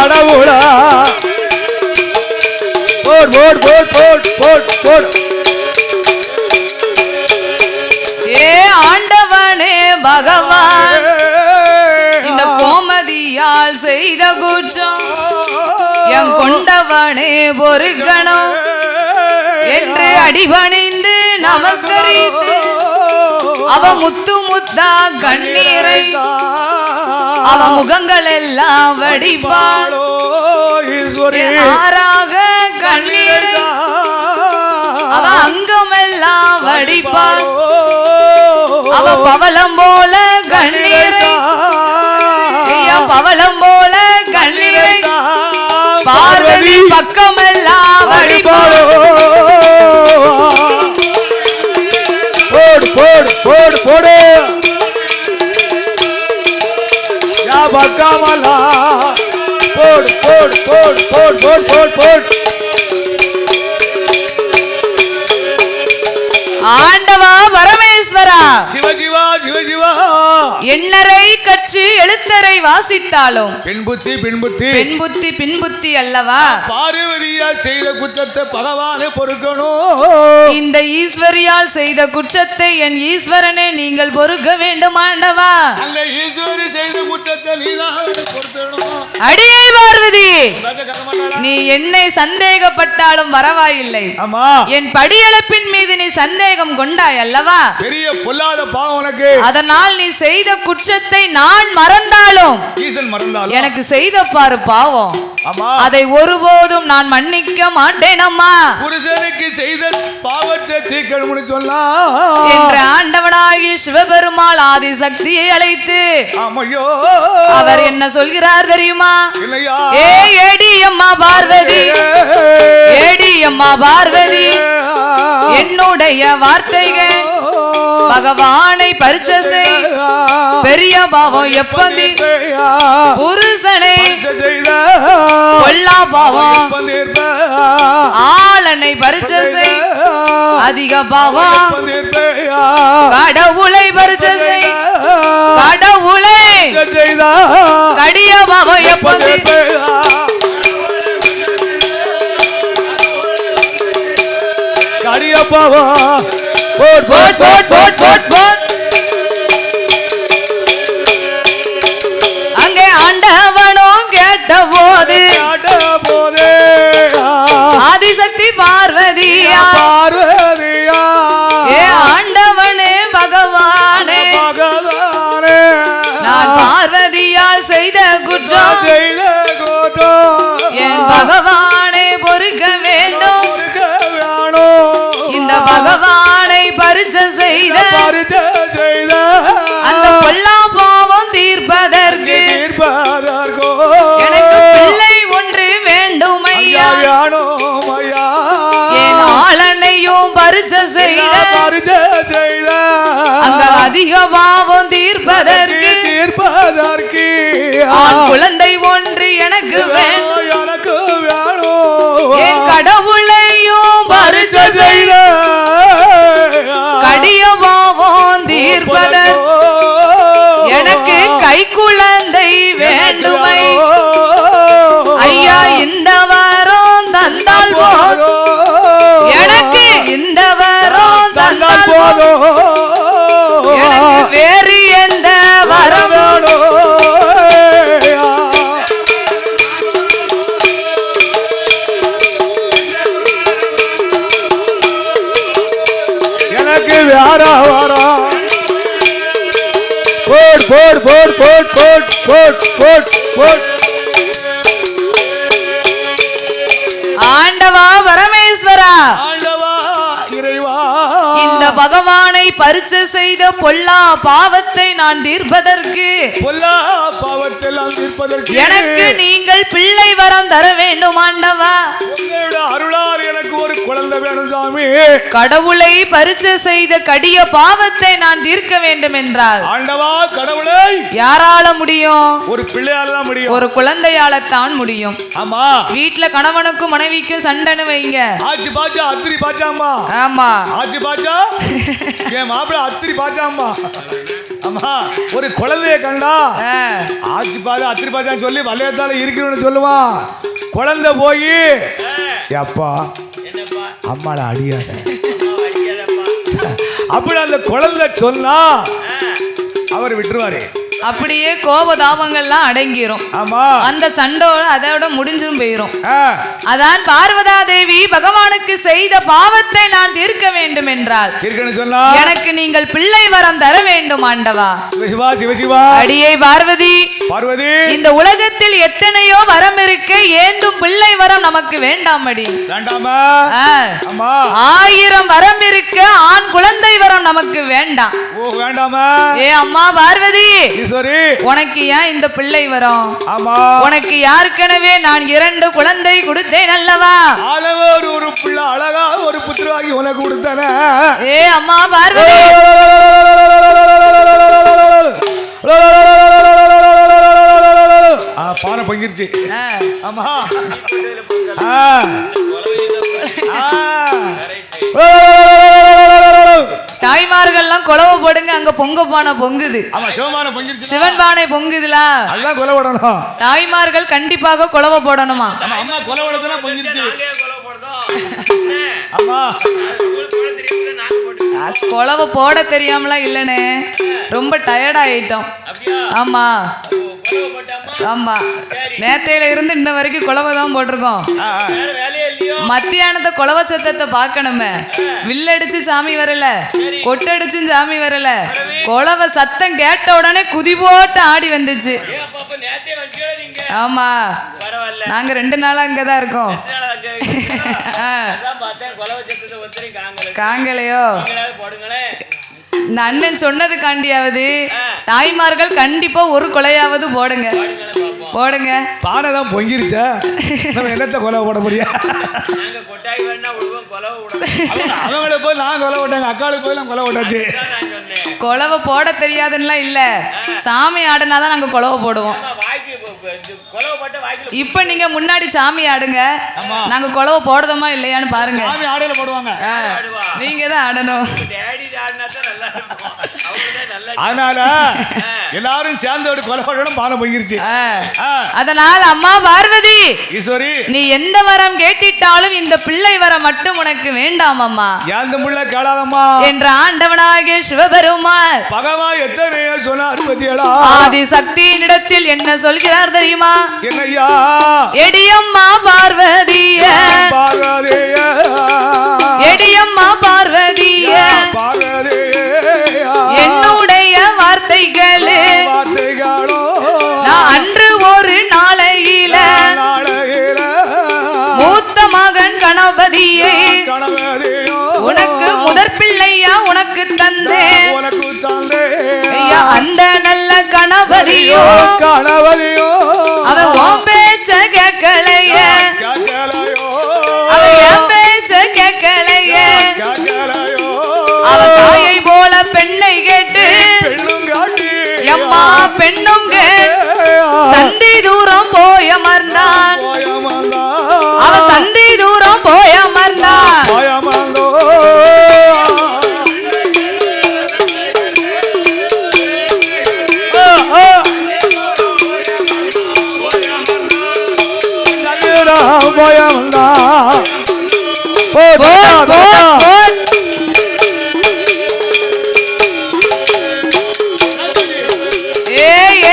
கடவுளா போட் போட் போட் போட் போட் போட். ஏ ஆண்டவனே பகவான், இந்த கோமதியால் செய்த குற்றம் என் கொண்டவனே பொறுக்கணும் என்று அடிபணிந்து நமஸ்கரித்து அவ முத்து முத்தா கண்ணீரை அவ முகங்கள் எல்லாம் வடிப்பாள். ஆறாக கண்ணீரை அவ அங்கம் எல்லாம் வடிப்பாள். அவ பவளம் போல கண்ணீரை பவளம் போல கண்ணீரை பார்வதி பக்கம் எல்லாம் வடிப்பாள். போடு போடு போடு போடு யா பக்கமலா போடு போடு போடு போடு போடு போடு போடு. ஆண்டவா பரமேஸ்வரா, சிவஜிவா சிவஜிவா, எண்ணரை கற்று எழுத்தரை வாசித்தாலும் பெண்புத்தி பெண்புத்தி பெண்புத்தி பின்புத்தி அல்லவா? பார்வதியா செய்த குற்றத்தை பகவானே பொறுக்கணும். இந்த ஈஸ்வரியால் செய்த குற்றத்தை என் ஈஸ்வரனே நீங்கள் பொறுக்க வேண்டும் ஆண்டவா. அந்த ஈஸ்வரி செய்த குற்றத்தை நீதான் பொறுக்கணும். அடியே பார்வதி, நீ என்னை சந்தேகப்பட்டாலும் பரவாயில்லை. என் படியளப்பின் மீது நீ சந்தேகம் கொண்டாய் அல்லவா? பெரிய பொல்லாத பாவம் உனக்கு. அதனால் நீ செய்த குற்றத்தை நான் மறந்தாலும் எனக்கு செய்த பாரு பாவம், அதை ஒருபோதும் நான் மன்னிக்க மாட்டேன் அம்மா. புருஷனுக்கு செய்த பாவத்தை தீர்க்கணும்னு சொன்னா என்ற ஆண்டவனாகி சிவபெருமாள் ஆதி சக்தியை அழைத்து அவர் என்ன சொல்கிறார் தெரியுமா? ஏ ஏடி அம்மா பார்வதி, ஏடி அம்மா பார்வதி, என்னுடைய வார்த்தைகள் பகவானை பரிச்சை பெரிய பாவம் எப்பந்தி புருஷனை கொல்லா பாவம் ஆளனை பரிச்சை அதிக பாவம் கடவுளை பரிச்சை கடவுளை கடிய பாவம் எப்பந்தி கடிய பாவம் போட் போட் போட் போட் போட் போட். அங்கே ஆண்டவனும் கேட்ட போது ஆதிசக்தி பார்வதியா பார்வதியா, ஏ ஆண்டவனே பகவானே பகவானே, நான் பார்வதியால் செய்த குற்றம் செய்த குற்றம் என் பகவானை பொறுக்க வேண்டும். இந்த பகவானை பரிச்சை செய்த அந்த கொல்லா பாவம் தீர்ப்பதற்கு எனக்கு பிள்ளை ஒன்று வேண்டும் ஐயா. என் ஆளனையும் பரிச்சை செய்த அங்க அதிக பாவம் தீர்ப்பதற்கு ஆண் குழந்தை ஒன்று எனக்கு வேண்டும். எனக்கு வேணும். என் கடவுளையும் பரிச்சை செய்த கடிய பாவம் தீர்ப்பதற்கு எனக்கு கை குழந்தை வேண்டுமை ஐயா. இந்த வாரம் தந்தால் போதும், எனக்கு இந்த வாரம் தந்தால் போதும், எனக்கு வேறு எந்த வரம் எனக்கு வேற வரம். போட் போட் போட் போட் போட் போட் போட் போட். ஆண்டவா பரமேஸ்வரா, ஆண்டவா இறைவா, இந்த பகவானை பரிச்சை செய்த பொல்லா பாவத்தை நான் தீர்ப்பதற்கு பொல்லா பாவத்தெல்லாம் தீர்ப்பதற்கு எனக்கு நீங்கள் பிள்ளை வரம் தர வேண்டும் ஆண்டவா. அருளால் எனக்கு ஒரு குழந்தை வேணும் சாமி. கடவுளை பரிச்சை செய்த கடிய பாவத்தை நான் தீர்க்க வேண்டும் என்றால் ஆண்டவா கடவுளை யாரால முடியும்? ஒரு பிள்ளையால தான் முடியும். ஒரு குழந்தையால தான் முடியும். ஆமா, வீட்டுல கணவனுக்கும் மனைவிக்கும் சண்டைன்னு வைங்க. ஆச்சி பாச்சா அத்திரி பாச்சாமா. ஆமா, ஆச்சி பாச்சா என் மாப்பிள்ள அத்திரி பாச்சாமா. ஆமா ஒரு குழந்தைய கண்டா ஆச்சி பாதா அத்திரி பாதான்னு சொல்லி வளையத்தால இருக்கணும்னு சொல்லுவான். குழந்தை போய் அப்பா அம்மாளை அடியாத அப்படி அந்த குழந்தை சொன்னா அவர் விட்டுருவாரு. அப்படியே கோபதாபங்கள்லாம் அடங்கிரும். ஆமா அந்த சண்டோட அதோட முடிஞ்சும் போயிரும். அதான் பார்வதா தேவி பகவானுக்கு செய்த பாவத்தை நான் தீர்க்க வேண்டும் என்றால் எனக்கு நீங்கள் பிள்ளை வரம் தர வேண்டும் ஆண்டவா. சிவசிவா சிவசிவா. அடியே பார்வதி பார்வதி இந்த உலகத்தில் எத்தனையோ வரம் இருக்கு, ஏந்தும் பிள்ளை வரம் நமக்கு வேண்டாம். அடி வேண்டாமா? 1000 வரம் இருக்கு, ஆண் குழந்தை வரம் நமக்கு வேண்டாம். ஓ வேண்டாமா? ஏ அம்மா பார்வதி ஈஸ்வரி உனக்கு ஏன் இந்த பிள்ளை வரும்? ஆமா உனக்கு யாருக்கெனவே நான் 2 குழந்தை கொடுத்தேன் அல்லவா? அளவோடு ஒரு பிள்ளை அழகா ஒரு புத்திரவாகி உனக்கு கொடுத்தன. ஏ அம்மா பார்வதி பானை பங்கிருச்சு. ஆமா தாய்மார்கள்லாம் குலவை போடுங்க, அங்க பொங்க பானை பொங்குது. சிவன் பானை பொங்குதுல, அதான் குலவை போடணும். தாய்மார்கள் கண்டிப்பாக குலவை போடணுமா? குலவை போட தெரியாமலாம் இல்லனே, ரொம்ப டயர்ட் ஆயிட்டோம். ஆமா ஆமா நேத்தையில இருந்து இன்ன வரைக்கும் குலவை தான் போட்டிருக்கோம். மத்தியானத்தை குலவை சத்தத்தை பார்க்கணுமே. வில்லடிச்சு சாமி வரல, கொட்டடிச்சு சாமி வரல, குலவை சத்தம் கேட்ட உடனே குதி போட்டு ஆடி வந்துச்சு. ஆமா நாங்க 2 நாளா அங்கதான் இருக்கோம். காங்கலையோ இந்த அண்ணன் சொன்னதுக்காண்டியாவது தாய்மார்கள் கண்டிப்பா ஒரு கொலையாவது போடுங்க போடுங்க. பானை தான் பொங்கிருச்சா, என்னத்தை கொலை போட முடியா? அவங்கள போய் நான் கொலை போட்டாங்க, அக்காளுக்கு போய் நான் கொலை போட்டாச்சு. கொலவை போட தெரியாதுன்னா இல்ல, சாமி ஆடுனாதான் நாங்க கொலவை போடுவோம். இப்ப நீங்க முன்னாடி சாமி ஆடுங்க, நாங்க கொலவை போடுதோமா இல்லையான்னு பாருங்க. நீங்க தான் ஆடணும். அதனால எல்லாரும் சேர்ந்து கொலை போடணும். பானை பொங்கிருச்சு. அதனால அம்மா பார்வதி ஈஸ்வரி நீ எந்த வரம் கேட்டிட்டாலும் இந்த பிள்ளை வரம் மட்டும் உனக்கு வேண்டாம் அம்மா. எந்த பிள்ளை கேளாதம்மா என்ற ஆண்டவனாகிய சிவபெருமான் பகவான் எத்தனையோ சொன்னார். ஆதி சக்தியினிடத்தில் என்ன சொல்கிறார் தெரியுமா? என்னையா? எடியம்மா பார்வதிய பார்வதிய எடியம்மா பார்வதிய என்னுடைய வார்த்தைகளே நான் அன்று ஒரு நாளையில மூத்த மகன் கணபதியை உனக்கு முதற் பிள்ளையா உனக்கு தந்தேன். ஐயா அந்த நல்ல கணபதியோ அவன் உன் பேச்ச கேட்கலைய, அவன் என் பேச்ச கேட்கலைய. அவன் தாயை போல பெண்ணை கேட்டு எம்மா பெண்ணும் சந்தி தூரம் போய் அமர்ந்தான். அவன் சந்தி தூரம் போய் அமர்ந்தான்.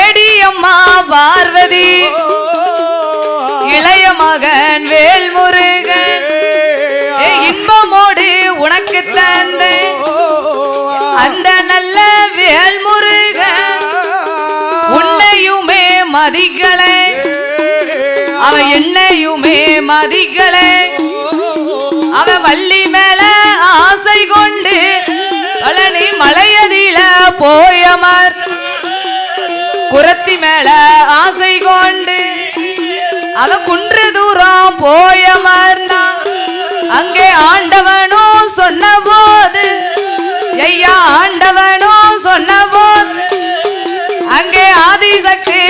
ஏடியம்மா பார்வதி இளைய மகன் வேல்முருகன் இன்பமோடு உனக்கு தந்தேன். அந்த நல்ல வேல்முருகன் உன்னையுமே மதிகளை, அவன் என்னையுமே மதிகளை. அவன் வள்ளி மேல ஆசை கொண்டு பழனி மலையதில போயமர், குரத்தி மேல ஆசை கொண்டு அவன் குன்று தூரம் போயமர்ந்தான். அங்கே ஆண்டவனும் சொன்ன போது, ஐயா ஆண்டவனும் சொன்ன போது அங்கே ஆதிசக்தி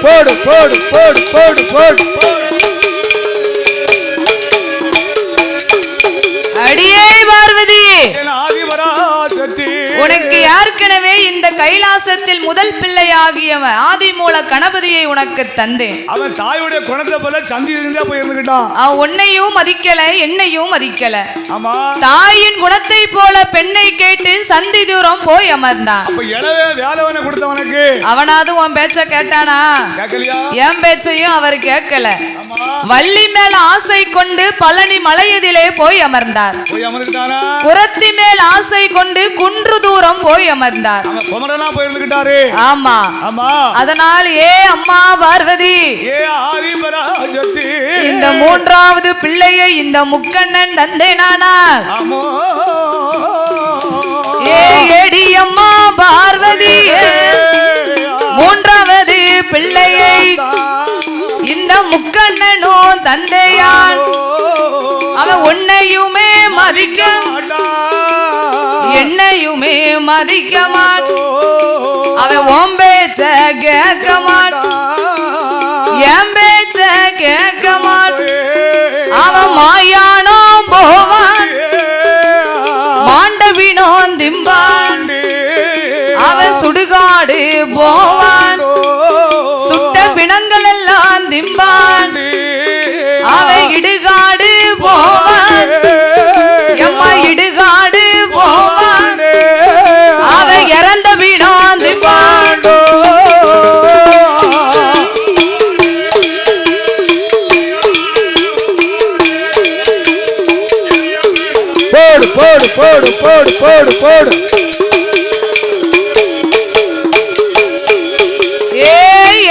போடு போடு போடு போடு போடு அடியே பார்வதி, ஆதிபராசக்தி, உனக்கு ஏற்கனவே இந்த கைலாசத்தில் முதல் பிள்ளையாகியவன் ஆதிமூல கணபதியை உனக்கு தந்தேன். அவன் தாயுடைய குணத்தை போல சந்தி இருந்தா போய் இருந்துகிட்டான். அவன் உன்னையும் மதிக்கல, என்னையும் மதிக்கல. ஆமா, தாயின் குணத்தை போல பெண்ணை கேட்டு சந்தி தூரம் போய் அமர்ந்தான். அப்ப எனவே வேலைவனை கொடுத்தவனுக்கு அவனாவது உன் பேச்ச கேட்டானா? கேட்கலையா? என் பேச்சையும் அவர் கேட்கல. ஆமா, வள்ளி மேல ஆசை கொண்டு பழனி மலையதிலே போய் அமர்ந்தார். போய் அமர்ந்துட்டானா? குரத்தி மேல் ஆசை கொண்டு குன்று தூரம் போய் அமர்ந்தார். அவன் குமரனா போய் இருந்துகிட்டாரு. ஆமா ஆமா, அதனால் ஏ அம்மா பார்வதி, ஏ ஆதிபராசக்தி, இந்த மூன்றாவது பிள்ளையை இந்த முக்கண்ணன் தந்தேனானால் ஆமோ, ஏ எடி அம்மா பார்வதி, மூன்றாவது பிள்ளையை இந்த முக்கண்ணனோ தந்தையான் அவன் உன்னையுமே மதிக்க என்னையுமே மதிக்க மாட்டான். அவன் உன் பேச்ச கேட்க மாட்டான், என் பேச்ச கேட்க மாட்டான். அவன் மாயானோ போவான், மாண்டவினோ திம்பான். அவன் சுடுகாடு போவான், சுட்ட பிணங்கள் எல்லாம் திம்பான். அவன் இடுகாடு போவான், எம்மா இடுகாடு போவான். அவன் இறந்த வீணோ திம்பான். போடு போடு போடு போடு போடு போடு.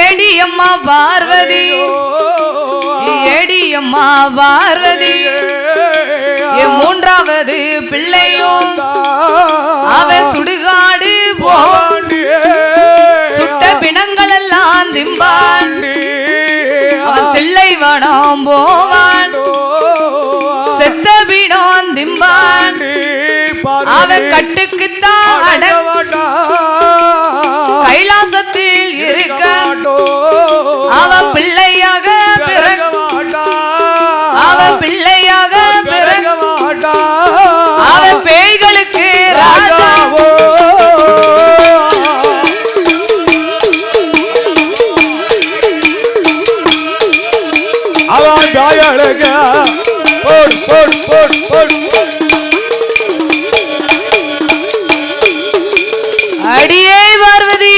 ஏடியம்மா பார்வதி, ஏடியம்மா பார்வதி, என் மூன்றாவது பிள்ளையும் அவன் சுடுகாடு போவான், சுட்ட பிணங்கள் எல்லாம் திம்பான். அவன் தில்லைவனம் போவான், செத்த பிணம் திம்பான். அவன் கட்டுக்குத்தான் கைலாசத்தில் இருக்க அவன் பிள்ளையாக பிறக அவன் பிள்ளையாக பிறக அவன் பேய்களுக்கு ராஜா. அவன் தாயழக போடு போடு போடு போடு. அடியே பார்வதி,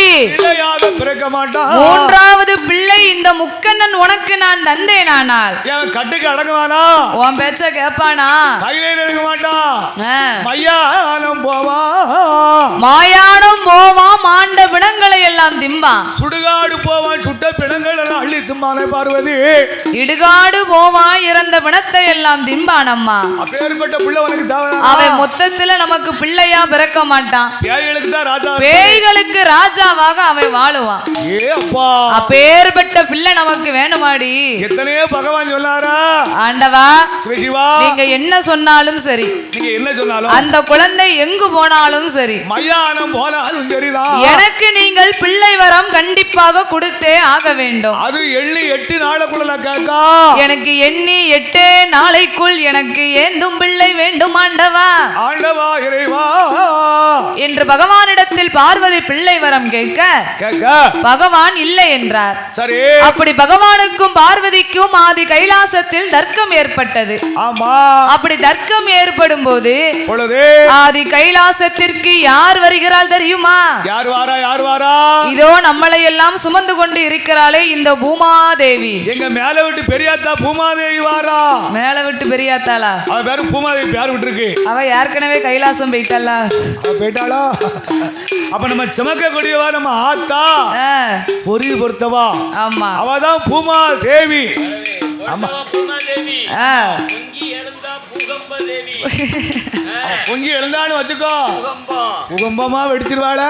பிறக்க மாட்டான். மூன்றாவது பிள்ளை இந்த முக்கண்ணன் உனக்கு நான் தந்தேனானால் கட்டுக்கு அடங்குவானா? உன் பேச்ச கேட்பானா? கையில இருக்க மாட்டான், மையானம் போவா, மாயானம் போவான், மாண்ட பிணங்களை எல்லாம் திம்பான். சுடுகாடு போவான், சுட்ட பிணங்கள் எல்லாம் அள்ளி திம்பானே பார்வதி. இடுகாடு போவான், இறந்த பிணத்தை எல்லாம் திம்பான். அம்மா, அப்பேற்பட்ட பிள்ளை உனக்கு தேவை. அவன் மொத்தத்துல நமக்கு பிள்ளையா பிறக்க மாட்டான், பேய்களுக்கு தான் ராஜா, பேய்களுக்கு ராஜாவாக அவன் வாழுவான். ஏ அப்பா, அப்பேற்பட்ட பிள்ளை நமக்கு வேணுமாடி? எத்தனையோ பகவான் சொன்னாரா? ஆண்டவா, சிவசிவா, நீங்க என்ன சொன்னாலும் சரி, நீங்க என்ன சொன்னாலும் அந்த குழந்தை எங்கு போனாலும் சரி, மையானம் போனாலும் சரிதான், எனக்கு நீங்கள் பிள்ளை வரம் கண்டிப்பாக கொடுத்தே ஆக வேண்டும். அது எண்ணி 8 நாளுக்குள்ள கேட்கா. எனக்கு எண்ணி 8 நாளைக்குள் எனக்கு ஏந்தும் பிள்ளை வேண்டும் ஆண்டவா. ஆண்டவா இறைவா என்று பகவானிடத்தில் பார்வதி பிள்ளை வரம் கேட்க பகவான் இல்லை என்றார். சரி, அப்படி பகவானுக்கும் பார்வதிக்கும் ஆதி கைலாசத்தில் தர்க்கம் ஏற்பட்டது. ஆமா, அப்படி தர்க்கம் ஏற்படும் போது ஆதி கைலாசத்திற்கு யார் வருகிறாள் தெரியுமா? யார் வாரா? யார் வாரா? இதோ நம்மளை எல்லாம் சுமந்து கொண்டு இருக்கிறாளே இந்த பூமாதேவி. எங்க மேல விட்டு பெரியாத்தா பூமாதேவி வாரா. மேல விட்டு பெரியாத்தாளா? அவ பேரு பூமாதேவி, பேர் விட்டு இருக்கு. அவ ஏற்கனவே கைலாசம் போயிட்டாளா? போயிட்டாளா? அப்ப நம்ம சுமக்கக்கூடியவா நம்ம ஆத்தா பொறி பொறுத்தவா. ஆமா, அவதான் பூமாதேவி. ஆமா, பூமாதேவி. பொங்கி எழுந்தான்னு வச்சுக்கோ, பூகம்பமா வெடிச்சிருவாள.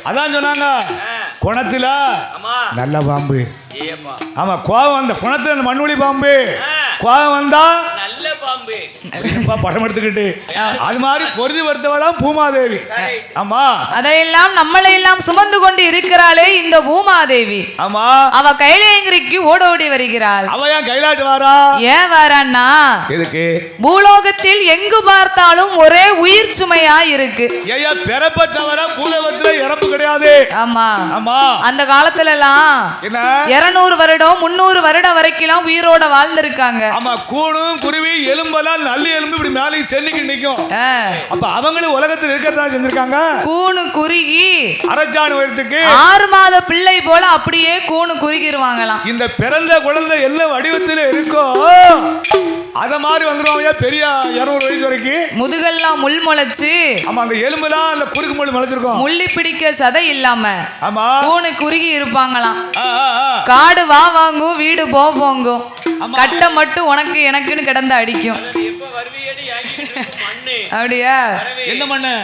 அதான் சொன்னாங்க, குணத்துல நல்ல பாம்பு. ஆமா, கோவம் வந்த குணத்துல மண்ணுளி பாம்பு, கோவம் வந்தா நல்ல பாம்பு படம் எடுத்துக்கிட்டு அது மாதிரி பொருதி வருத்தவதான் பூமாதேவி. ஆமா, அதையெல்லாம் நம்மளை எல்லாம் சுமந்து கொண்டு இருக்கிறாள் இருக்கிறாளே இந்த பூமாதேவி, ஆமா அவ கைலாயங்கிரிக்கு ஓடோடி வருகிறாள். அவ ஏன் கைலாட்டு வாரா? ஏன் வாரான்னா, எதுக்கு? பூலோகத்தில் எங்கு பார்த்தாலும் ஒரே உயிர் சுமையா இருக்கு. ஐயா பிறப்பட்டவர பூலோகத்துல இறப்பு கிடையாது. ஆமா ஆமா அந்த காலத்துல எல்லாம் என்ன 200 வருடம் 300 வருடம் வரைக்கும் உயிரோட வாழ்ந்திருக்காங்க. ஆமா கூணும் குருவி எலும்பெல்லாம் நல்ல எலும்பு இப்படி மேலே தென்னிக்கு நிக்கும். அப்ப அவங்களும் உலகத்தில் இருக்கத்தான் செஞ்சிருக்காங்க. கூணு குறுகி அரச்சாணி உயரத்துக்கு 6 மாத பிள்ளை போல அப்படியே கூணு குறுகிடுவாங்களாம். இந்த பிறந்த குழந்தை என்ன வடிவத்தில் இருக்கோ அத மாதிரி வந்துருவாங்க. பெரிய 200 வயசு வரைக்கும் முதுகெல்லாம் முள் முளைச்சு, ஆமா அந்த எலும்பெல்லாம் அந்த குறுக்கு முள் முளைச்சிருக்கும். முள்ளி பிடிக்க சதை இல்லாம ஆமா கூணு குறுகி இருப்பாங்களாம். காடு வா வாங்கும், வீடு போங்கும், கட்டை மட்டும் உனக்கு எனக்குன்னு கிடந்து அடிக்கும். அப்படியா? என்ன மண்ணு?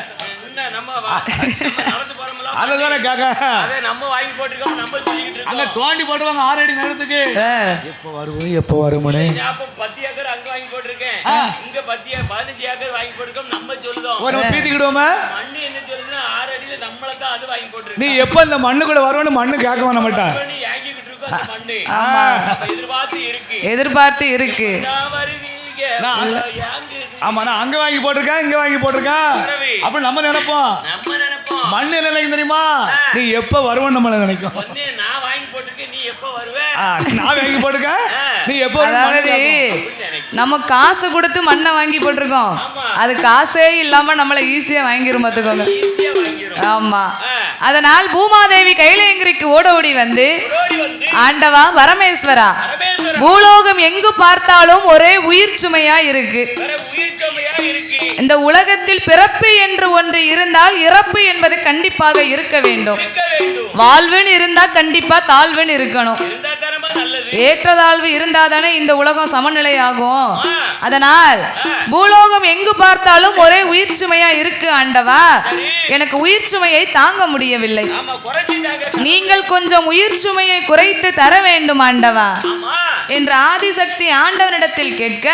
அததானே காக்கா நம்ம வாங்கி போட்டுருக்கோம். நம்ம சொல்லிக்கிட்டு இருக்கோம். அங்க தோண்டி போடுவாங்க 6 அடி நேரத்துக்கு. எப்போ வருவோம் எப்போ வருமனே? அப்ப 10 ஏக்கர் அங்க வாங்கி போட்டுருக்கேன். இங்க 15 ஏக்கர் வாங்கி போட்டுருக்கோம். நம்ம சொல்லுதோம். ஒரு பீத்திக்கிடுவோமா? மண்ணு என்ன சொல்லுதுன்னா 6 அடியில நம்மள தான் அது வாங்கி போட்டுருக்கு. நீ எப்ப இந்த மண்ணுக்குள்ள வருவன்னு மண்ணு கேட்க வேண மாட்டா. நீ வாங்கிக்கிட்டு இருக்க அந்த மண்ணு. ஆமா எதிர்பார்த்து இருக்கு. ஆமா நான் அங்க வாங்கி போட்டிருக்கேன், இங்க வாங்கி போட்டிருக்கேன். அப்ப நம்ம நினைப்போம் மண்ணு என்ன நினைக்கும் தெரியுமா? நீ எப்ப வருவன்னு நம்மள நினைக்கும். நான் வாங்கி போட்டிருக்கேன், நீ எப்ப வருவ? நான் வாங்கி போட்டிருக்கேன், நீ எப்ப வருவ? நம்ம காசு கொடுத்து மண்ணை வாங்கி போட்டிருக்கோம். அது காசே இல்லாம நம்மள ஈஸியா வாங்கிரும் பாத்துக்கோங்க. ஆமா அதனால் பூமாதேவி கைலாயங்கிரிக்கு ஓடி வந்து, ஆண்டவா பரமேஸ்வரா, பூலோகம் எங்கு பார்த்தாலும் ஒரே உயிர் சுமையா இருக்கு. இந்த உலகத்தில் பிறப்பு என்று ஒன்று இருந்தால் இறப்பு என்பது கண்டிப்பாக இருக்க வேண்டும். வாழ்வுன்னு இருந்தா கண்டிப்பா தாழ்வுன்னு இருக்கணும். ஏற்றதாழ்வு இருந்தாதானே இந்த உலகம் சமநிலை ஆகும். அதனால் பூலோகம் எங்கு பார்த்தாலும் ஒரே உயிர் சுமையா இருக்கு ஆண்டவா. எனக்கு உயிர் சுமையை தாங்க முடியவில்லை. நீங்கள் கொஞ்சம் உயிர் சுமையை குறைத்து தர வேண்டும் ஆண்டவா என்று ஆதிசக்தி ஆண்டவனிடத்தில் கேட்க,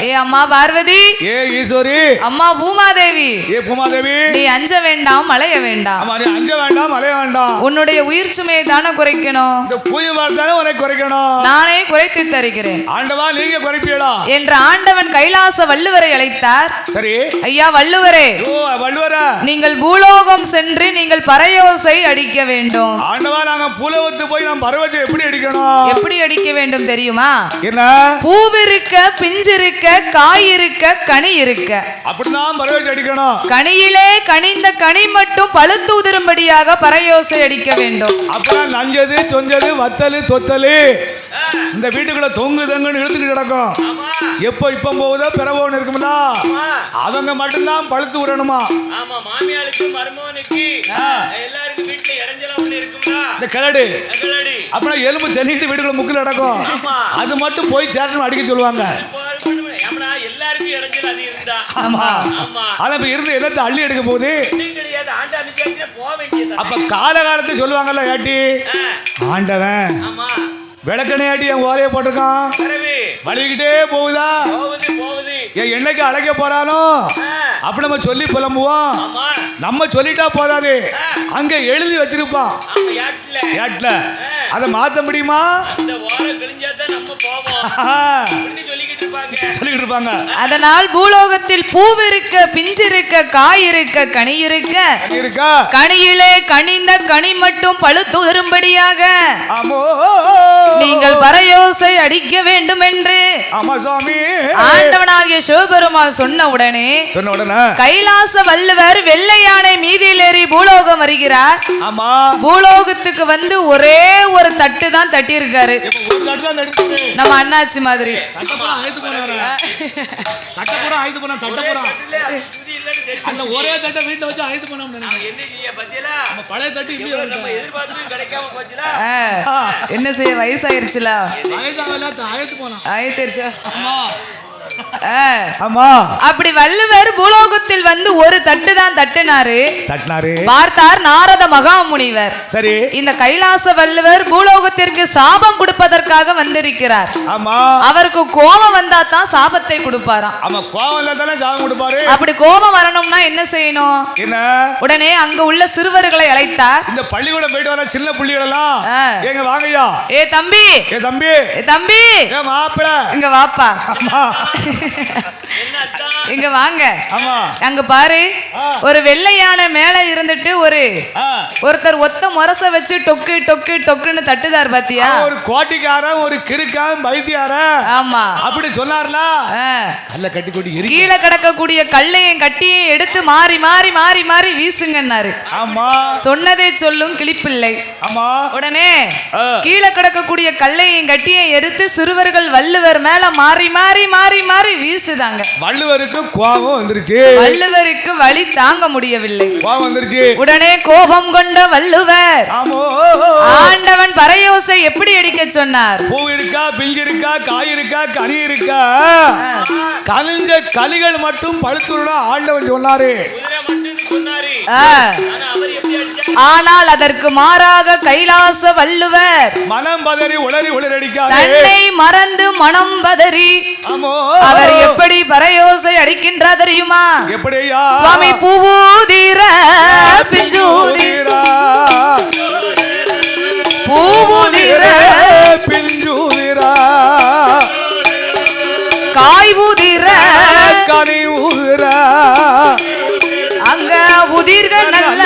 ஏ அம்மா பார்வதி, ஏ ஈஸ்வரி, அம்மா பூமாதேவி, ஏ பூமாதேவி, நீ அஞ்ச வேண்டாம் அலைய வேண்டாம். அம்மா நீ அஞ்ச வேண்டாம் அலைய வேண்டாம். உன்னுடைய உயிர் சுமையை தானே குறைக்கணும். இந்த பூமி வாழ்ந்தானே உனக்கு குறைக்கணும். நானே குறைத்து தருகிறேன். ஆண்டவா நீங்க குறைப்பீங்களா என்று ஆண்டவன் கைலாச வள்ளுவரை அழைத்தார். சரி ஐயா வள்ளுவரே, ஓ வள்ளுவரா, நீங்கள் பூலோகம் சென்று நீங்கள் பறையோசை அடிக்க வேண்டும். ஆண்டவா நாங்க பூலோகத்து போய் நாம் பறையோசை எப்படி அடிக்கணும்? எப்படி அடிக்க வேண்டும் தெரியுமா? என்ன? பூவிருக்க பிஞ்சிருக்க காய் இருக்க கனி இருக்க அப்படிதான் பறையோசை அடிக்கணும். கனியிலே கனிந்த கனி மட்டும் பழுத்து உதிரும்படியாக பறையோசை அடிக்க வேண்டும். அப்புறம் நஞ்சது சொஞ்சது வத்தலு தொத்தலு இந்த வீட்டுக்குள்ள தொங்கு தங்குன்னு இழுத்துட்டு கிடக்கும். எப்ப இப்ப போகுதோ பிறவோன்னு இருக்கும்ல, அவங்க மட்டும்தான் பழுத்து விடணுமா? ஆமா மாமியாளுக்கு மருமகனுக்கு எல்லாருக்கும் வீட்டுல இடைஞ்சல ஒண்ணு இருக்கும்ல, இந்த கிளடு அப்புறம் எலும்பு தண்ணிட்டு வீட்டுக்குள்ள முக்குல நடக்கும். அது மட்டும் போய் சேட்டணும் அடிக்க சொல்லுவாங்க. எல்லாருக்கும் இடைஞ்சல் அது இருந்தா ஆமா இருந்து என்னத்தை அள்ளி எடுக்க போகுது. அப்ப காலகாலத்தை சொல்லுவாங்கல்ல, ஏட்டி ஆண்டவன் விளக்கணையாட்டி என் ஓலையை போட்டிருக்கான், வலிக்கிட்டே போகுதா, என் என்னைக்கு அழைக்க போறானோ அப்படி நம்ம சொல்லி புலம்புவோம். நம்ம சொல்லிட்டா போதாது, அங்க எழுதி வச்சிருப்பான் ஏட்ல, அதை மாத்த முடியுமா? சொல்லிக்கிட்டு இருப்பாங்க. அதனால் பூலோகத்தில் பூவிருக்க பிஞ்சிருக்க காய் இருக்க கனி இருக்க கனியிலே கனிந்த கனி மட்டும் பழுத்து வரும்படியாக நீங்கள் பறையோசை அடிக்க வேண்டும் என்று ஆண்டவனாகிய சிவபெருமான் சொன்ன உடனே கைலாச வள்ளுவர் வெள்ளை யானை மீதியில் ஏறி பூலோகம் வருகிறார். பூலோகத்துக்கு வந்து ஒரே ஒரு தட்டு தான் தட்டி இருக்காரு, நம்ம அண்ணாச்சி மாதிரி. ஒரே தட்டை வீட்டுல வச்சு ஆயுது பண்ண என்ன செய்ய வயசாயிருச்சுல, ஆயத்திருச்சா ஆமா அப்படி வள்ளுவர் பூலோகத்தில் வந்து ஒரு தட்டு தான் தட்டினாரு. பார்த்தார் நாரத மகாமுனிவர். சரி, இந்த கைலாச வள்ளுவர் பூலோகத்திற்கு சாபம் கொடுப்பதற்காக வந்திருக்கிறார். ஆமா, அவருக்கு கோபம் வந்தா தான் சாபத்தை கொடுப்பாராம். ஆமா, கோபம் இல்ல தானே சாபம் கொடுப்பாரு. அப்படி கோபம் வரணும்னா என்ன செய்யணும்? என்ன? உடனே அங்க உள்ள சிறுவர்களை அழைத்தார். இந்த பள்ளிக்கூடம் போயிட்டு வர சின்ன புள்ளிகள் எல்லாம் எங்க வாங்கய்யா. ஏ தம்பி, ஏ தம்பி, ஏ தம்பி, ஏ மாப்பிள, இங்க வாப்பா. ஆமா, இங்க வாங்க. ஆமா, அங்க பாரு, ஒரு வெள்ளையான மேல இருந்துட்டு ஒருத்தர் ஒத்த முரச வச்சு டொக்கு டொக்கு டொக்குன்னு தட்டுதார் பாத்தியா? ஒரு கோட்டிக்காரன், ஒரு கிறுக்கான், பைத்தியார. ஆமா, அப்படி சொன்னார்ல. கல்ல கட்டி கொட்டி கீழே கிடக்கக்கூடிய கல்லையும் கட்டியும் எடுத்து மாறி மாறி மாறி மாறி வீசுங்கன்னாரு. ஆமா, சொன்னதை சொல்லும் கிளிப்பிள்ளை. ஆமா, உடனே கீழே கிடக்கக்கூடிய கல்லையும் கட்டியும் எடுத்து சிறுவர்கள் வள்ளுவர் மேல மாறி மாறி மாறி மாறி வீசுதாங்க. வள்ளுவருக்கு கோபம் வந்துருச்சு. வள்ளுவருக்கு வழி தாங்க முடியவில்லை. கோபம் வந்துருச்சு. உடனே கோபம் கொண்ட வள்ளுவர் ஆண்டவன் பறையோசை எப்படி அடிக்க சொன்னார்? பூ இருக்கா, பிஞ்சு இருக்கா, காய் இருக்கா, கனி இருக்கா, கனிஞ்ச கலிகள் மட்டும் பழுத்துடா ஆண்டவன் சொன்னாரு. ஆனால் அதற்கு மாறாக கைலாச வள்ளுவர் மனம் பதறி உளறி உளறடிக்கார். தன்னை மறந்து மனம் பதறி அவர் எப்படி பறையோசை அடிக்கின்றார் தெரியுமா? எப்படியா? சுவாமி பூவூதிர பிஞ்சூதிர பூவூதிர பிஞ்சூதிர காய் ஊதிர கனி ஊதிர அங்க உதிர்க நல்ல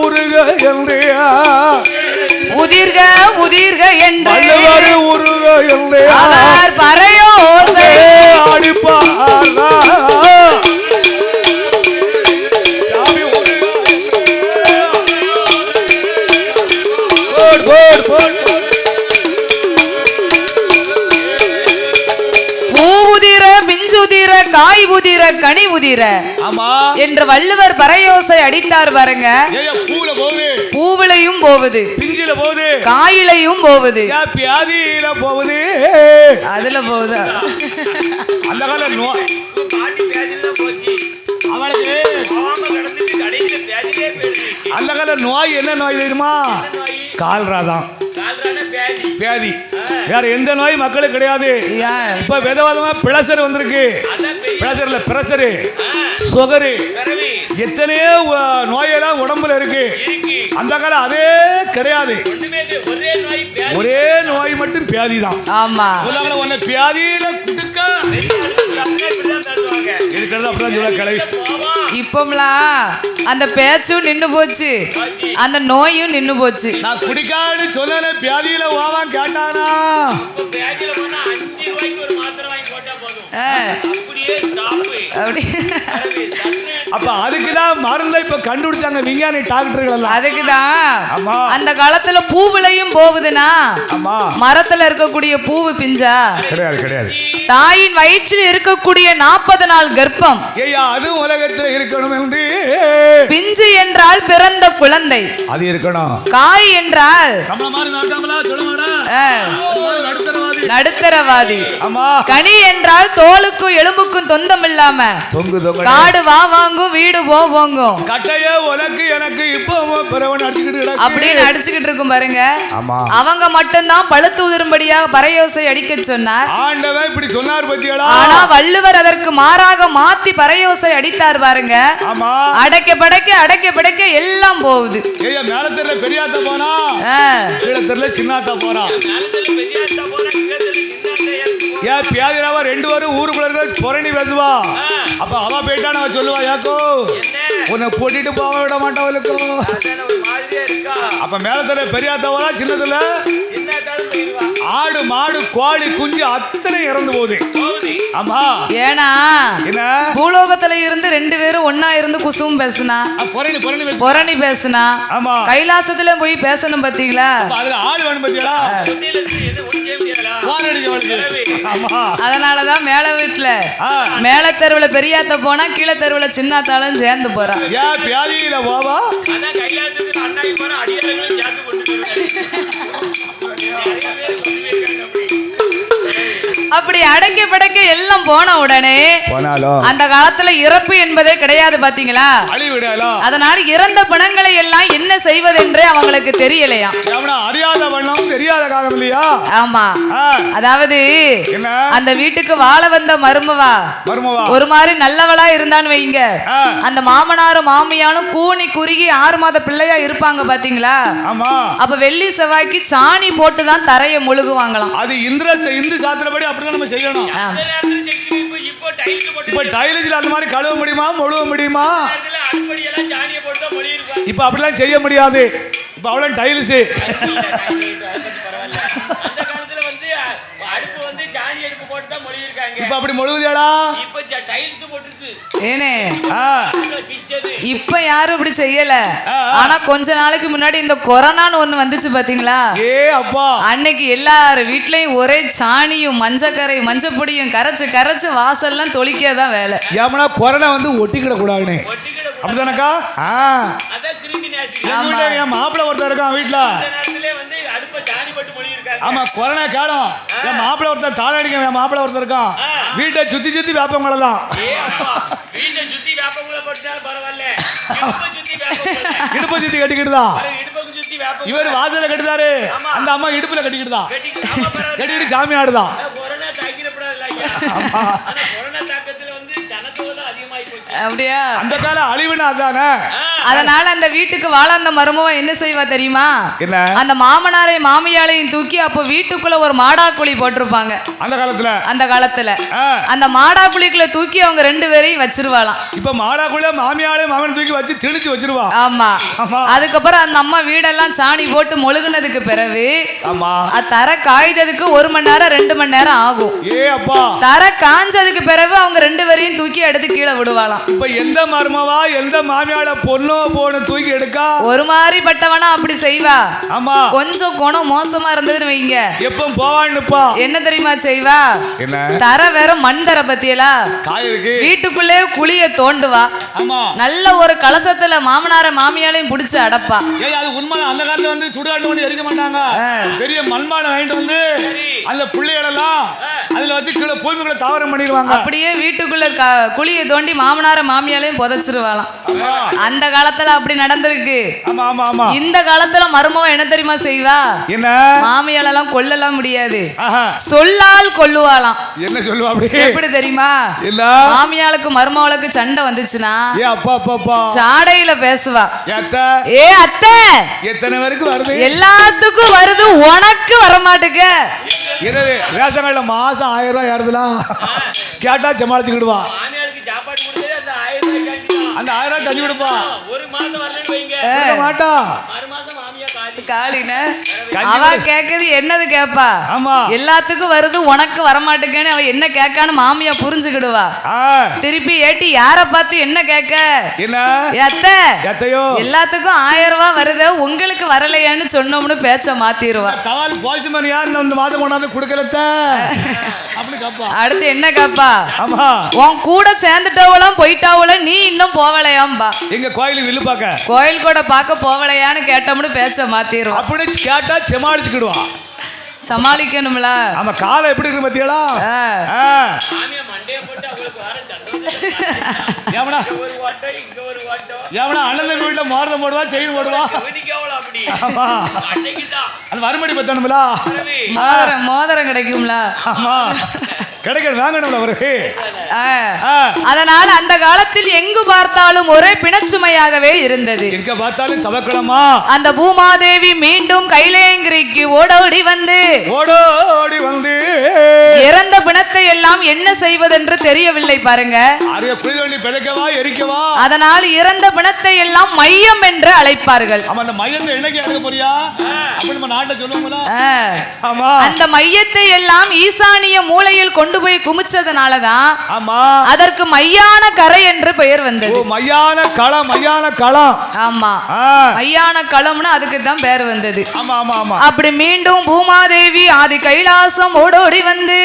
உருக என்றியா, உதிர்க உதிர்க என்று உருக என்றே அவர் பறையோசை அடிப்பார். பூவுதிர பிஞ்சுதிர காய் உதிர கனி உதிர என்று வள்ளுவர் பறையோசை அடித்தார் பாருங்க. பூவிலையும் போகுது, பிஞ்சில போகுது, காயிலையும் போகுது, வியாதியில போகுது, அதுல போகுதா? அந்த கால நோய் அந்த கால நோய் என்ன நோய் தெரியுமா? கால்ரா தான் வியாதி. வேற எந்த நோய் மக்களுக்கு கிடையாது. இப்ப விதவிதமா பிரஷர் வந்திருக்கு. பிரஷர்ல பிரஷரு, சுகரு, எத்தனையோ நோயெல்லாம் உடம்புல இருக்கு. அந்த காலம் அதே கிடையாது. ஒரே நோய் மட்டும் வியாதி தான். ஆமா, ஒன்னு வியாதியில இப்பம்லாம் அந்த பேச்சும் நின்னு போச்சு, அந்த நோயும் நின்னு போச்சு. நான் குடிக்காடு சொன்ன வியாதியில ஓவான் கேட்டானா அப்படி. அப்ப அதுக்குதான் மருந்தை இப்ப கண்டுபிடிச்சாங்க விஞ்ஞானி டாக்டர்கள் எல்லாம். அதுக்குதான் அந்த காலத்துல பூவிலையும் போகுதுன்னா மரத்துல இருக்கக்கூடிய பூவு பிஞ்சா கிடையாது கிடையாது. தாயின் வயிற்றில் இருக்கக்கூடிய 40 நாள் கர்ப்பம் அது உலகத்தில் இருக்கணும் என்று. பிஞ்சு என்றால் பிறந்த குழந்தை, அது இருக்கணும். காய் என்றால் நடுத்தரவாதி. கனி என்றால் தோலுக்கும் எலும்புக்கும் தொந்தம் இல்லாம காடு வா வாங்கும், வீடு போ போங்கும். கட்டையே உனக்கு எனக்கு இப்போ அப்படின்னு அடிச்சுக்கிட்டு இருக்கும் பாருங்க. அவங்க மட்டும்தான் பழுத்து உதிரும்படியா பறையோசை அடிக்க சொன்னார். ஆண்டவன் இப்படி சொன்னார் பத்தியடா. ஆனா வள்ளுவர் அதற்கு மாறாக மாத்தி பறையோசை அடித்தார் பாருங்க. அடைக்க படைக்க அடைக்க படைக்க எல்லாம் போகுது. மேலத்தெருல பெரியாத்த போனா, கீழத்தெருல சின்னாத்த போனா. ஏன் பியாதிராவா 2 பேரும் ஊருக்குள்ள பொரணி பேசுவா. அப்ப அவ போயிட்டா நான் சொல்லுவா, யாக்கோ உன்னை கூட்டிட்டு போக விட மாட்டவளுக்கு. அப்ப மேலத்துல பெரியாத்தவளா, சின்னத்துல ஆடு மாடு கோழி குஞ்சு அத்தனை இறந்து போகுது. ஆமா, ஏனா என்ன பூலோகத்துல இருந்து 2 பேரும் ஒன்னா இருந்து குசும் பேசுனா, பொரணி பேசுனா. ஆமா, கைலாசத்துல போய் பேசணும் பாத்தீங்களா? அதுல ஆள் வேணும் பாத்தீங்களா? அதனாலதான் மேல வீட்டுல மேல தெருவுல பெரியாத்த போனா கீழே தெருவுல சின்னாத்தாலும் சேர்ந்து போறா. அப்படி அடக்கி படைக்க எல்லாம் போன உடனே போனாலும் அந்த காலத்துல இறப்பு என்பதே கிடையாது பாத்தீங்களா, அழிவிடாலும். அதனால இறந்த பிணங்களை எல்லாம் என்ன செய்வதென்றே அவங்களுக்கு தெரியலையா. அறியாத வண்ணம் தெரியாத காலம் இல்லையா. ஆமா, அதாவது அந்த வீட்டுக்கு வாழ வந்த மருமவா ஒரு மாதிரி நல்லவளா இருந்தான்னு வைங்க, அந்த மாமனாரும் மாமியாலும் கூனி குறுகி 6 மாத பிள்ளையா இருப்பாங்க பாத்தீங்களா. அப்ப வெள்ளி செவ்வாய்க்கு சாணி போட்டுதான் தரைய முழுகுவாங்களாம். அது இந்து சாத்திரப்படி அப்படிதான் நம்ம செய்யணும். இப்ப டைல்ஸ்ல அந்த மாதிரி கழுவ முடியுமா, மொழுவ முடியுமா? இப்ப அப்படிலாம் செய்ய முடியாது. இப்ப அவ்வளவு டைல்ஸ். இப்ப அப்படி மொழுகுதியாடா. ஏனே இப்ப யாரும் இப்படி செய்யல. ஆனா கொஞ்ச நாளைக்கு முன்னாடி இந்த கொரோனான்னு ஒண்ணு வந்துச்சு பாத்தீங்களா. அன்னைக்கு எல்லார் வீட்லயும் ஒரே சாணியும் மஞ்சக்கரை மஞ்சப்பொடியும் கரைச்சு கரைச்சு வாசல்லாம் தொளிக்கதான் வேலை. ஏமனா கொரோனா வந்து ஒட்டிக்கிட கூடாதுன்னு அப்படிதானக்கா. என் மாப்பிள்ள ஒருத்தர் இருக்கான் வீட்டுல. ஆமா, கொரோனா காலம். என் மாப்பிள்ள ஒருத்தர் தாளடிக்க, என் மாப்பிள்ள ஒருத்தர் இருக்கான் வீட்டை சுத்தி சுத்தி வேப்பங்களை தான். இடுப்பு சுத்தி கட்டிக்கிட்டுதா. இவர் வாசல கட்டுதாரு, அந்த அம்மா இடுப்புல கட்டிக்கிட்டுதான். கட்டிக்கிட்டு சாமி ஆடுதான். அப்படியா? அந்த கால அழிவுனா அதானே. அதனால அந்த வீட்டுக்கு வாழ அந்த மருமவன் என்ன செய்வா தெரியுமா? அந்த மாமனாரை மாமியாளையும் தூக்கி அப்ப வீட்டுக்குள்ள ஒரு மாடாக்குழி போட்டிருப்பாங்க அந்த காலத்துல. அந்த மாடாக்குழிக்குள்ள தூக்கி அவங்க 2 பேரையும் வச்சிருவாளாம். இப்ப மாடாக்குள்ள மாமியாளையும் மாமன் தூக்கி வச்சு திணிச்சு வச்சிருவா. ஆமா. அதுக்கப்புறம் அந்த அம்மா வீடெல்லாம் சாணி போட்டு மொழுகுனதுக்கு பிறகு தர காய்ததுக்கு 1 மணி நேரம் 2 மணி நேரம் ஆகும். தர காஞ்சதுக்கு பிறகு அவங்க 2 பேரையும் தூக்கி எடுத்து கீழே விடுவாளாம். இப்ப எந்த மருமவா எந்த மாமியால பொண்ணோ போன தூக்கி எடுக்கா ஒரு மாதிரி பட்டவனா அப்படி செய்வா. ஆமா, கொஞ்சம் குணம் மோசமா இருந்ததுன்னு வைங்க, எப்ப போவான்னுப்பா என்ன தெரியுமா செய்வா? தர வேற மண் தர பத்தியலா வீட்டுக்குள்ளே குழிய தோண்டுவா. நல்ல ஒரு கலசத்துல மாமனார மாமியாலையும் புடிச்சு அடப்பா. அது உண்மை. அந்த காலத்துல வந்து சுடுகாட்டு வந்து எரிக்க மாட்டாங்க. பெரிய மண்பானை வாங்கிட்டு வந்து அந்த பிள்ளைகளெல்லாம் அதுல வச்சு கீழே பூமிக்குள்ள தாவரம் பண்ணிடுவாங்க. அப்படியே வீட்டுக்குள்ள குழியை தோண்டி மாமனார மாமியாலையும் புதைச்சிருவாளாம். அந்த காலத்துல அப்படி நடந்திருக்கு. இந்த காலத்துல மருமவன் என்ன தெரியுமா செய்வா? மாமியாலெல்லாம் கொல்லலாம் முடியாது, சொல்லால் கொல்லுவாளாம். என்ன சொல்லுவா? எப்படி தெரியுமா? மாமியாளுக்கு மருமவளுக்கு சண்டை வந்துச்சுன்னா சாடையில பேசுவா. ஏ அத்தை, எத்தனை பேருக்கு வருது? எல்லாத்துக்கும் வருது, உனக்கு வரமாட்டுக்க. ரேஷன் கார்டுல மாசம் 1000 ரூபாய் யாருதுலாம் கேட்டா சமாளிச்சுக்கிடுவா. அந்த 1000 ரூபாய் கஞ்சி கொடுப்பா. ஒரு மாசம் வரலன்னு வைங்க மாட்டா. அவ கேக்குது என்னது கேப்பா. எல்லாத்துக்கும் வருது, உனக்கு வரமாட்டேங்கன்னு அவ என்ன கேக்கான்னு மாமியா புரிஞ்சுக்கிடுவா. திருப்பி ஏட்டி யார பார்த்து என்ன கேட்க? எல்லாத்துக்கும் 1000 ரூபாய் வருது, உங்களுக்கு வரலையான்னு சொன்னோம்னு பேச்ச மாத்திடுவா. அடுத்து என்ன கேப்பா? உன் கூட சேர்ந்துட்டவளும் போயிட்டாவள, நீ இன்னும் போவலையாம்பா. எங்க கோயிலுக்கு வில்லு பாக்க, கோயில் கூட பார்க்க போவலையான்னு கேட்டோம்னு பேச்ச மாத்திடுவா. அப்படி கேட்டா சமாளிச்சுக்கிடுவா. சமாளிக்கணும்ல. ஆமா, காலம் எப்படி இருக்கு பத்தியலா? மாமியா மண்டைய போட்டு அவங்களுக்கு வர சந்தோஷம். ஏவனா ஒரு வாட்டோ இங்க ஒரு வாட்டோ. ஏவனா அண்ணன் வீட்ல மார்தம் போடுவா, செயின் போடுவா. கவனிக்கவள அப்படி. ஆமா, அன்னைக்குதான் அது மறுபடி பத்தணும்ல. மோதிரம் கிடைக்கும்ல. ஆமா, கிடைக்க வாங்கணும்ல அவருக்கு. அதனால அந்த காலத்தில் எங்கு பார்த்தாலும் ஒரே பிணச்சுமையாகவே இருந்தது. எங்க பார்த்தாலும் சவக்கலமா. அந்த பூமாதேவி மீண்டும் கைலேங்கிரிக்கு ஓடோடி வந்து இறந்த பிணத்தை எல்லாம் என்ன செய்வதென்று தெரியவில்லை பாருங்க. அதனால் இறந்த பிணத்தை எல்லாம் மையம் என்று அழைப்பார்கள். அந்த மையத்தை எல்லாம் ஈசானிய மூலையில் கொண்டு போய் குமிச்சதுனாலதான் ஆமா அதற்கு மையான கரை என்று பெயர் வந்தது. மையான களம் ஆமா மையான களம்னு அதுக்கு தான் பெயர் வந்தது. ஆமா ஆமா ஆமா. அப்படி மீண்டும் பூமாதேவி ஆதி கைலாசம் ஓடோடி வந்து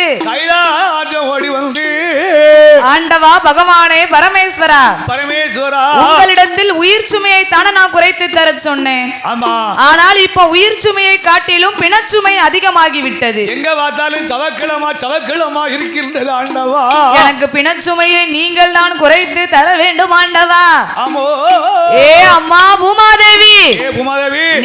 ஆண்டவா பகவானே பரமேஸ்வரா உங்களிடத்தில் உயிர் சுமையை தானே நான் குறைத்து தர சொன்னேன். ஆனால் இப்போ உயிர் சுமையை காட்டிலும் பிணச்சுமை அதிகமாகி விட்டது. எங்க பார்த்தாலும் சவக்கிளமா இருக்கின்றது ஆண்டவா. எனக்கு பிணச்சுமையை நீங்கள் தான் குறைத்து தர வேண்டும் ஆண்டவா. ஏ அம்மா பூமாதேவி,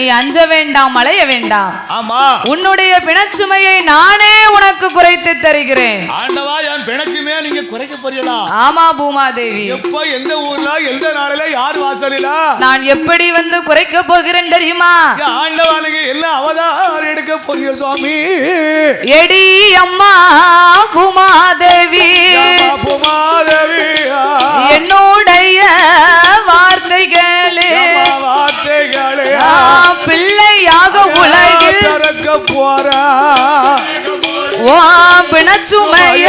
நீ அஞ்ச வேண்டாம், அலைய வேண்டாம். ஆமா உன்னுடைய பிணச்சுமையை நானே உனக்கு குறைத்து தருகிறேன். ஆண்டவா என் பிணச்சுமையை நீங்க குறைக்க போறீங்களா? ஆமா பூமாதேவி. எப்ப எந்த ஊர்ல எந்த நாளில யார் வாசலில நான் எப்படி வந்து குறைக்க போகிறேன் தெரியுமா? ஆண்டவானுக்கு எல்லாம் அவதாரம் எடுக்க போறிய சுவாமி. எடி அம்மா பூமாதேவி, என்னுடைய வார்த்தைகளே பிள்ளையாக உலகில் போற பிணச்சுமைய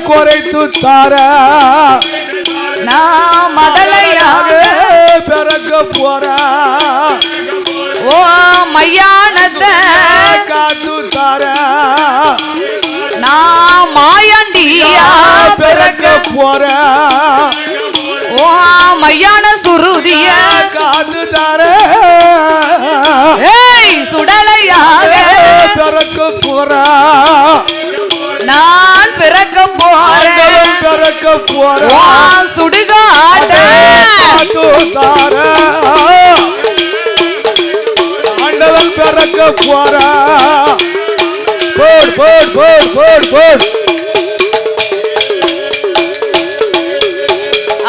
குறைத்து தார நான் மதலையாக பிறக்க போற மையானத்தை காத்து தார நான் மாயாண்டியா பிறக்க போற மையான சுருதிய காத்து தார சுடலையாக பிறக்க போற நான் பிறக்க போறேன். பிறக்க போற சுடுகாட்ட ஆண்டவன் பிறக்க போற போட் போட் போட் போட் போட்.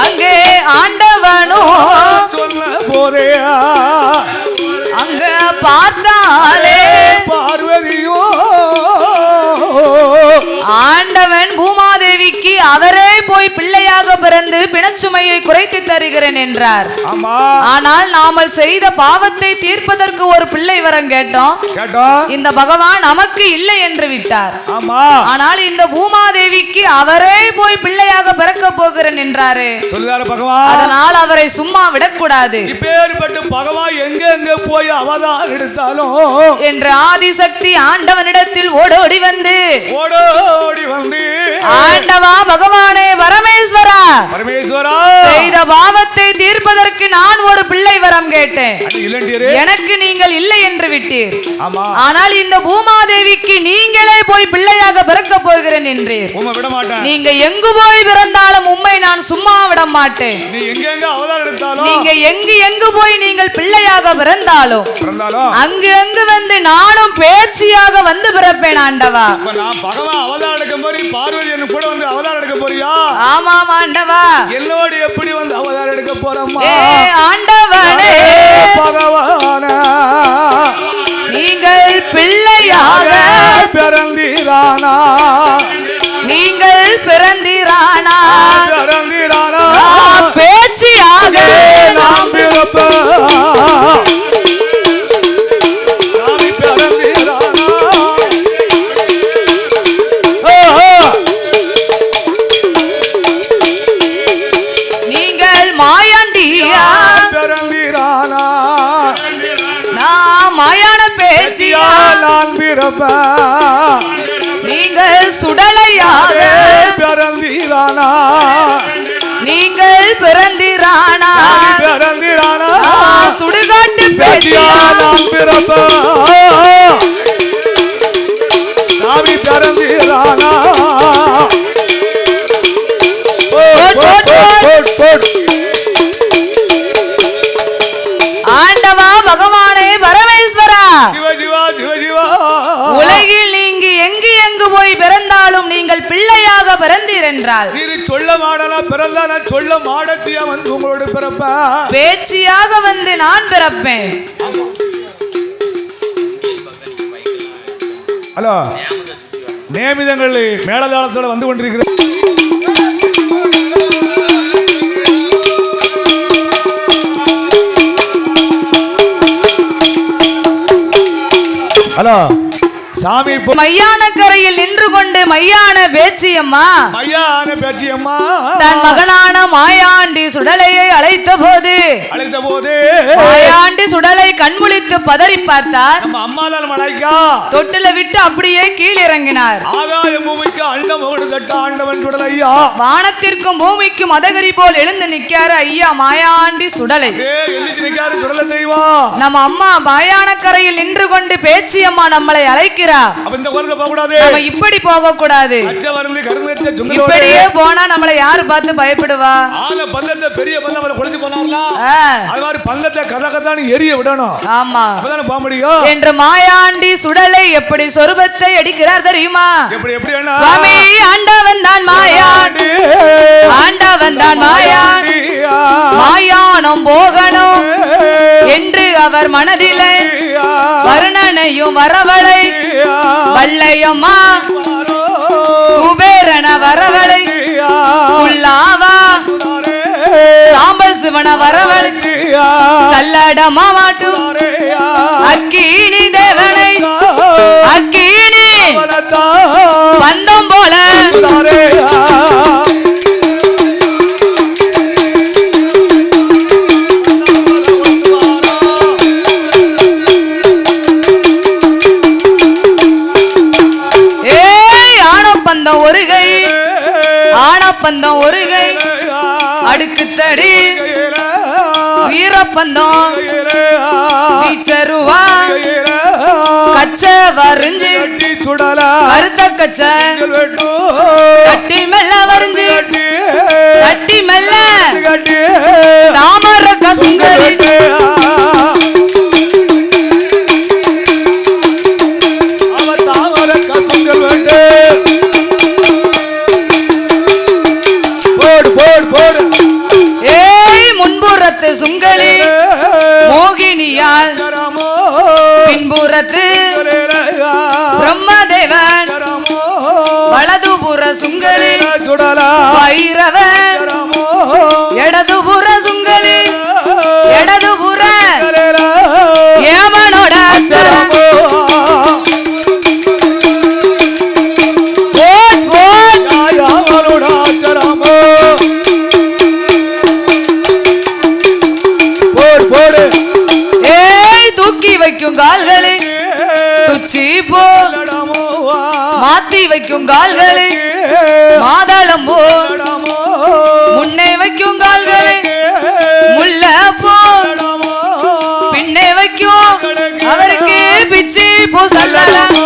அங்கே ஆண்டவனும் சொல்ல போறியா? அங்க பார்த்தாலே பார்வதியோ ஆண்டவன் பூமாதேவிக்கு அவரே போய் பிள்ளையாக பிறந்து பிணச்சுமையை குறைத்து தருகிறேன் என்றார். ஆனால் நாமல் செய்த பாவத்தை தீர்ப்பதற்கு ஒரு பிள்ளை வரம் கேட்டோம். இந்த பகவான் நமக்கு இல்லை என்று விட்டார். ஆனால் இந்த பூமாதேவிக்கு அவரே போய் பிள்ளையாக பிறக்க போகிறேன் என்றாரு. அதனால் அவரை சும்மா விடக்கூடாது. இப்பேற்பட்ட பகவான் எங்க எங்க போய் அவதாரம் எடுத்தாலும் என்று ஆதிசக்தி ஆண்டவனிடத்தில் ஓடோடி வந்து ஆண்டவா பகவானே பரமேஸ்வரா செய்த பாவத்தை தீர்ப்பதற்கு நான் ஒரு பிள்ளை வரம் கேட்டேன். எனக்கு நீங்கள் இல்லை என்று விட்டீர். ஆனால் இந்த பூமாதேவிக்கு நீங்களே போய் பிள்ளையாக பிறக்க போகிறேன் என்றீர். நீங்க எங்கு போய் பிறந்தாலும் உம்மை நான் சும்மா விட மாட்டேன். நீங்க எங்கு போய் நீங்கள் பிள்ளையாக பிறந்தாலும் அங்கு அங்கு வந்து நானும் பேச்சியாக வந்து பிறப்பேன் ஆண்டவா. பார்வதி என்ன கூட வந்து அவதாரம் எடுக்க போறியா? ஆமா ஆண்டவா. என்னோட எப்படி வந்து அவதாரம் எடுக்க போறம்மா? ஆண்டவனே பகவானா, நீங்கள் பிள்ளையாக பிறந்தீரானா? நீங்கள் பிறந்தீரானா? பேச்சியாக நாம் பிறப்ப நீங்கள் சுடலையாக பிறந்தீரானா? நீங்கள் பிறந்தீரானா? சுடுகாட்டு பேச்சியாலாம் பிறப்ப சாமி பிறந்தீரானா? ஆண்டவா பகவானே பரமேஸ்வரா, உலகில் நீங்க எங்கு போய் பிறந்தாலும் நீங்கள் பிள்ளையாக பிறந்தீர் என்றால் சொல்ல மாடலா பிறந்தா நான் சொல்ல மாடத்தியா வந்து உங்களோட பிறப்ப பேச்சியாக வந்து நான் பிறப்பேன். ஹலோ, நியமிதங்கள் மேலதாளத்தோட வந்து கொண்டிருக்கிறது. ஹலோ சாமி மையான கரையில் நின்று கொண்டு மையான பேச்சியம்மா தன் மகனான மாயாண்டி சுடலையை அழைத்த போது மாயாண்டி சுடலை கண்முழித்து பதறி பார்த்தார். அம்மாலால் மலைக்கா தொட்டில விட்டு அப்படியே கீழிறங்கினார். வானத்திற்கும் பூமிக்கும் மதகரி போல் எழுந்து நிற்காரு ஐயா மாயாண்டி சுடலை. நம்ம அம்மா மாயான கரையில் நின்று கொண்டு பேச்சி அம்மா நம்மளை அழைக்கிறா. நம்ம இப்படி போக கூடாது. இப்படியே போனா நம்மளை யாரு பார்த்து பயப்படுவா? பெரிய எரிய விடணும். ஆமா என்று மாயாண்டி சுடலை எப்படி சொருபத்தை அடிக்கிறார் தெரியுமா? சுவாமி ஆண்டவன் தான் மாயாண்டி, ஆண்டவன் தான் மாயாண்டி, மாயானம் போகணும் என்று அவர் மனதிலே வருணனையும் வரவளை வல்லையம்மா குபேரன வரவளை உள்ளாவா சாம்பல் சிவன வரவளை சல்லடமா மாட்டும் அக்கீனி தேவனை அக்கீனி பந்தம் போல ஒரு கை ஆனப்பந்தம் ஒரு கை அடுக்குத்தடி வீரப்பந்தம் வீச்சருவா கச்ச வரிஞ்சு கருத்த கச்ச கட்டி மெல்ல வரிஞ்சு கட்டி மெல்ல தாமர கசுங்கடி முன்புறத்து சுங்களி மோகினியால் பின்புறத்து பிரம்மதேவன் வலதுபுற சுங்களி பைரவன் இடதுபுற சுங்களி இடதுபுற ஏமனோட வைக்கும் கால்களை துச்சி போ மாத்தி வைக்கும் கால்களை மாதளம் போ முன்னே வைக்கும் கால்களை முல்ல போ பின்னே வைக்கும் அவருக்கு பிச்சி போ சொல்லலாம்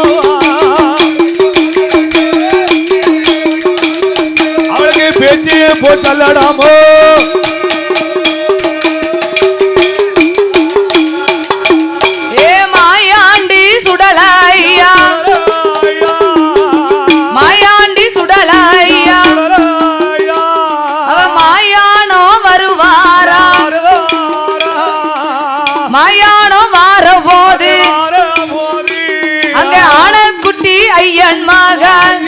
அவருக்கு பிச்சி போ சொல்லடாமோ மாயாண்டி சுடலையா அவ மாயானோ வருவாரா மாயானோ வார போது அங்க ஆனக்குட்டி ஐயன் மகன்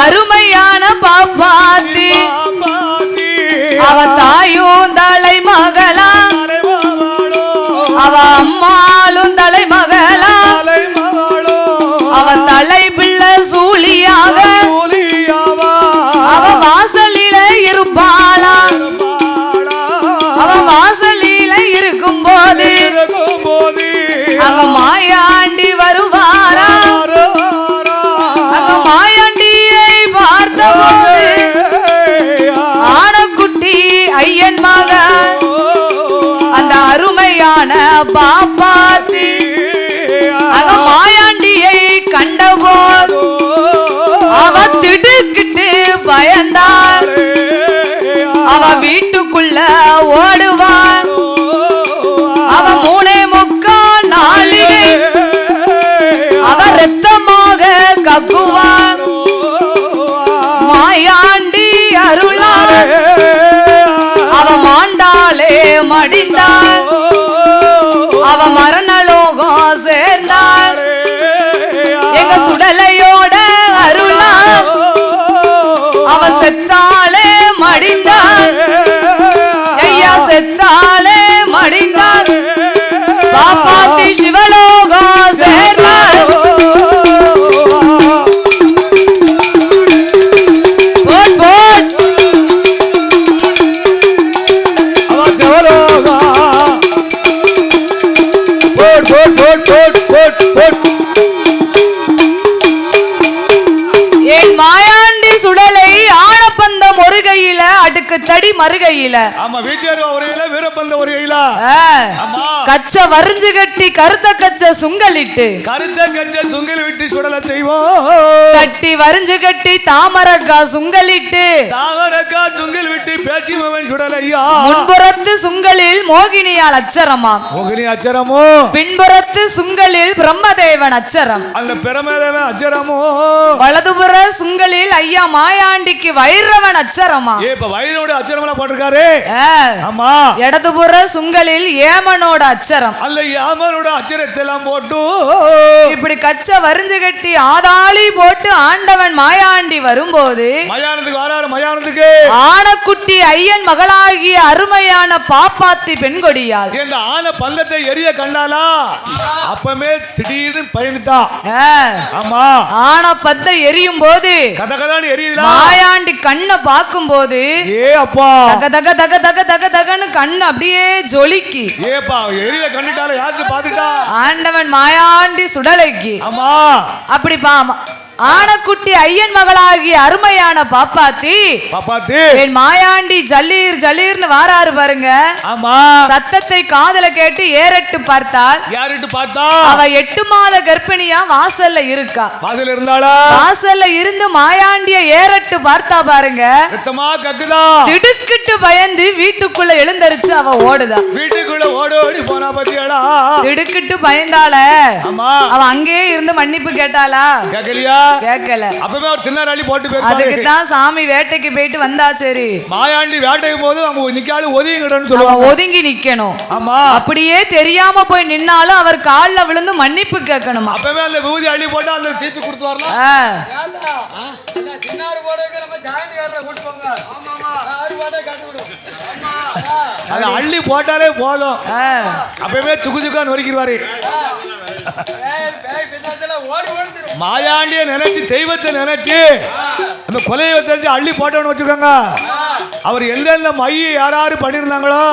அருமையான பாப்பாத்தி அவ தாயும் தலை மகளா அவ அம்மாளும் தலை மகளா அவ தலை பிள்ளை சூழியாக அவ வாசலில இருப்பாளா அவ வாசலில இருக்கும் போது அங்க மாயாண்டி வருவாரா அங்க மாயாண்டியை பார்த்த போது ஆனக்குட்டி ஐயன் மகன் அந்த அருமையான பாப்பாத்தி அங்க மாயாண்டியை கண்டபோது அவ திடுக்கிட்டு பயந்தாள். அவ வீட்டுக்குள்ள ஓடுவான். அவ 3.75 நாளிலே அவ ரத்தமாக கக்குவான். மாயாண்டி அருளால் அவ மாண்டாளே மடிந்தாள். அவ மரணலோகம் சேர்ந்தாள். எங்க சுடலையோட அருளா அவ செத்தாளே மடிந்தாள். ஐயா செத்தாளே மடிந்தாள். பாப்பாத்தி சிவலோகம் சேர்ந்தாள். கையில ஆமா வீச்சேர் ஒரு கையில வீரப்பந்த ஒரு கையில ஆமா கச்ச வரிஞ்சு கட்டி கருத்த கச்ச சுங்கலிட்டு கருத்த கச்ச சுங்கல் விட்டு சுடல செய்வோம் கட்டி வரிஞ்சு கட்டி தாமரக்கா சுங்கலிட்டு தாமரக்கா சுங்கல் விட்டு பேச்சு மவன் சுடலையா முன்புறத்து சுங்கலில் மோகினியால் அச்சரமா மோகினி அச்சரமோ பின்புறத்து சுங்கலில் பிரம்மதேவன் அச்சரம் அந்த பிரம்மதேவன் அச்சரமோ வலதுபுற சுங்கலில் ஐயா மாயாண்டிக்கு வைரவன் அச்சரமா இப்ப வைரோட அச்சரமெல்லாம் போட்டிருக்காரு ஆமா இடதுபுற சுங்கலில் ஏமனோட அச்சரம் அல்ல ஏமனோட அச்சரத்தை எல்லாம் போட்டு இப்படி கச்ச வரிஞ்சு கட்டி ஆதாளி போட்டு ஆண்டவன் மாயாண்டி வரும்போது மயானத்துக்கு வராரு மயானத்துக்கு ஆனக்குட்டி ஐயன் மகளாகிய அருமையான பாப்பாத்தி பெண்கொடியால் இந்த ஆன பந்தத்தை எரிய கண்டாலா அப்பமே திடீர்னு பயந்துட்டா ஆமா ஆன பத்த எரியும் போது கத கதான்னு எரியுதா மாயாண்டி கண்ணை பார்க்கும் போது ஏ அப்பா தக தக தக தக தக தகன்னு கண்ணு அப்படியே ஜொலிக்கி ஏப்பா எரிய கண்டுட்டால யாரு பாத்துட்டா ஆண்டவன் மாயாண்டி சுடலைக்கு ஆமா அப்படி பாமா ஆனக்குட்டி ஐயன் மகளாகிய அருமையான பாப்பாத்தி என் மாயாண்டி ஜல்லீர் ஜல்லீர்னு வாராரு பாருங்க ஆமா சத்தத்தை காதுல கேட்டு ஏறட்டு பார்த்தால் யாரிட்டு பார்த்தா அவ 8 மாத கர்ப்பிணியா வாசல்ல இருக்கா வாசல்ல இருந்தாளா வாசல்ல இருந்து மாயாண்டிய ஏறட்டு பார்த்தா பாருங்க ரத்தமா கக்குதா திடுக்கிட்டு பயந்து வீட்டுக்குள்ள எழுந்தரிச்சு அவ ஓடுதா வீட்டுக்குள்ள ஓடி போனா பத்தியாளா திடுக்கிட்டு பயந்தாள ஆமா அவ அங்கேயே இருந்து மன்னிப்பு கேட்டாளா கேக்கலையா கேட்கல அப்பவே ஒரு திண்ணார் அள்ளி போட்டு போயிருப்பாரு அதுக்கு தான் சாமி வேட்டைக்கு போயிட்டு வந்தா சரி மாயாண்டி வேட்டைக்கு போது அவங்க நிக்காலும் ஒதுங்கிடணும்னு சொல்லுவாங்க ஒதுங்கி நிக்கணும் ஆமா அப்படியே தெரியாம போய் நின்னாலும் அவர் கால்ல விழுந்து மன்னிப்பு கேட்கணுமா அப்பவே அந்த விபூதி அள்ளி போட்டு அந்த தீர்த்து கொடுத்து வரலாம் அது அள்ளி போட்டாலே போதும் அப்பவே சுக்கு சுக்கா நொறுக்கிடுவாரு மாயாண்டிய நினைச்சு தெய்வத்தை நினைச்சு அந்த கொலையை தெரிஞ்சு அள்ளி போட்டோன்னு வச்சுக்கோங்க அவர் எந்தெந்த மைய யாராரு பண்ணிருந்தாங்களோ